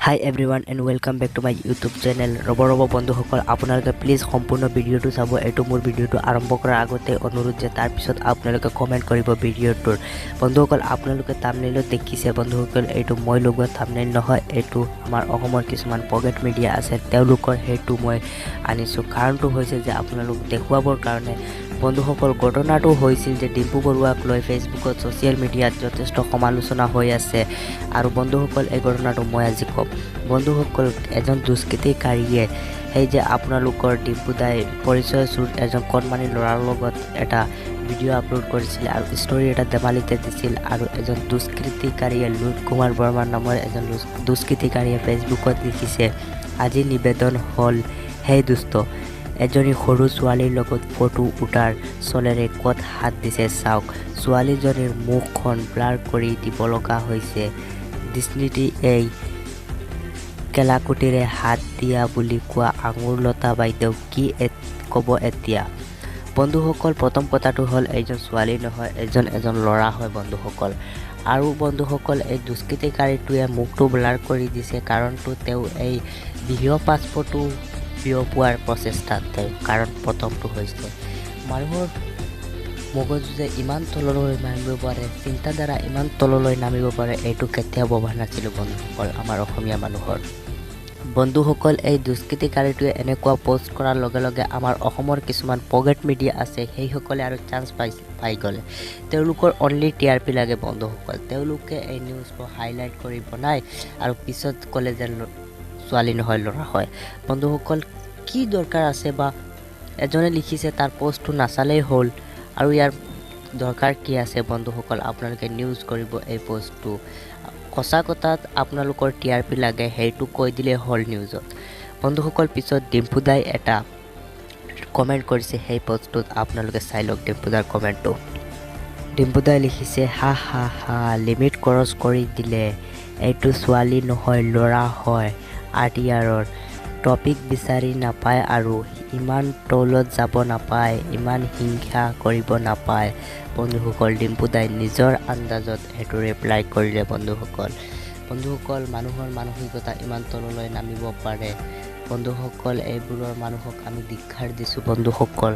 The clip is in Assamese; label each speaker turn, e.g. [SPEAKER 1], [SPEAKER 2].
[SPEAKER 1] High everyone and welcome back to my YouTube channel. ৰ'ব বন্ধুসকল, আপোনালোকে প্লিজ সম্পূৰ্ণ ভিডিঅ'টো চাব। এইটো মোৰ ভিডিঅ'টো আৰম্ভ কৰাৰ আগতে অনুৰোধ যে তাৰপিছত আপোনালোকে কমেণ্ট কৰিব ভিডিঅ'টোৰ। বন্ধুসকল, আপোনালোকে থাম্বনেইলত দেখিছে বন্ধুসকল, এইটো মই লগোৱা থাম্বনেইল নহয়, এইটো আমাৰ অসমৰ কিছুমান পকেট মিডিয়া আছে তেওঁলোকৰ সেইটো মই আনিছোঁ। কাৰণটো হৈছে যে আপোনালোক দেখুৱাবৰ কাৰণে। বন্ধুসকল, ঘটনাটো হৈছিল যে ডিম্পু বৰুৱাক লৈ ফেচবুকত ছ'চিয়েল মিডিয়াত যথেষ্ট সমালোচনা হৈ আছে। আৰু বন্ধুসকল, এই ঘটনাটো মই আজি ক'ম। বন্ধুসকল, এজন দুষ্কৃতিকাৰীয়ে সেই যে আপোনালোকৰ ডিম্পু দাই পৰিচয় চুৰ এজন কণমানি ল'ৰাৰ লগত এটা ভিডিঅ' আপলোড কৰিছিল আৰু ষ্টৰি এটা ধেমালিতে দিছিল। আৰু এজন দুষ্কৃতিকাৰীয়ে লুট কুমাৰ বৰ্মা নামৰ এজন দুষ্কৃতিকাৰীয়ে ফেচবুকত লিখিছে, আজি নিবেদন হ'ল, সেই দুষ্ট এজনী সৰু ছোৱালীৰ লগত ফটো উঠাৰ চলেৰে ক'ত হাত দিছে চাওক। ছোৱালীজনীৰ মুখখন ব্লাৰ কৰি দিব লগা হৈছে। ডিস্নীটি এই কেলাকুটিৰে হাত দিয়া বুলি কোৱা আঙুৰলতা বাইদেউ কি ক'ব এতিয়া? বন্ধুসকল, প্ৰথম কথাটো হ'ল এইজন ছোৱালী নহয়, এজন ল'ৰা হয় বন্ধুসকল। আৰু বন্ধুসকল, এই দুষ্কৃতিকাৰীটোৱে মুখটো ব্লাৰ কৰি দিছে কাৰণটো তেওঁ এই ভিডিঅ' পাছপৰ্টটো বিয়পোৱাৰ প্ৰচেষ্টাত কাৰণ প্ৰথমটো হৈছে মানুহৰ মগজু যে ইমান তললৈ নামিব পাৰে, চিন্তাধাৰা ইমান তললৈ নামিব পাৰে, এইটো কেতিয়াও ভবা নাছিলোঁ বন্ধুসকল আমাৰ অসমীয়া মানুহৰ। বন্ধুসকল, এই দুষ্কৃতিকাৰীটোৱে এনেকুৱা পষ্ট কৰাৰ লগে লগে আমাৰ অসমৰ কিছুমান পকেট মিডিয়া আছে সেইসকলে আৰু চান্স পাই গ'লে। তেওঁলোকৰ অনলি TRP লাগে বন্ধুসকল। তেওঁলোকে এই নিউজবোৰ হাইলাইট কৰি বনায় আৰু পিছত ক'লে যে ছোৱালী নহয় ল'ৰা হয়। বন্ধুসকল, কি দৰকাৰ আছে বা এজনে লিখিছে তাৰ পষ্টটো নাচালেই হ'ল আৰু ইয়াৰ দৰকাৰ কি আছে বন্ধুসকল? আপোনালোকে নিউজ কৰিব এই পষ্টটো। সঁচা কথাত আপোনালোকৰ TRP লাগে সেইটো কৈ দিলেই হ'ল নিউজত। বন্ধুসকল, পিছত ডিম্পু দাই এটা কমেণ্ট কৰিছে সেই পষ্টটোত, আপোনালোকে চাই লওক ডিম্পু দাৰ কমেণ্টটো। ডিম্পু দাই লিখিছে, হা হা হা, লিমিট ক্ৰছ কৰি দিলে, এইটো ছোৱালী নহয় ল'ৰা হয়। RTRৰ টপিক বিচাৰি নাপায় আৰু ইমান তলত যাব নাপায়, ইমান হিংসা কৰিব নাপায়। বন্ধুসকল, ডিম্পু দাই নিজৰ আন্দাজত সেইটো ৰিপ্লাই কৰিলে বন্ধুসকল। মানুহৰ মানসিকতা ইমান তললৈ নামিব পাৰে বন্ধুসকল। এইবোৰৰ মানুহক আমি ধিক্কাৰ দিছোঁ বন্ধুসকল।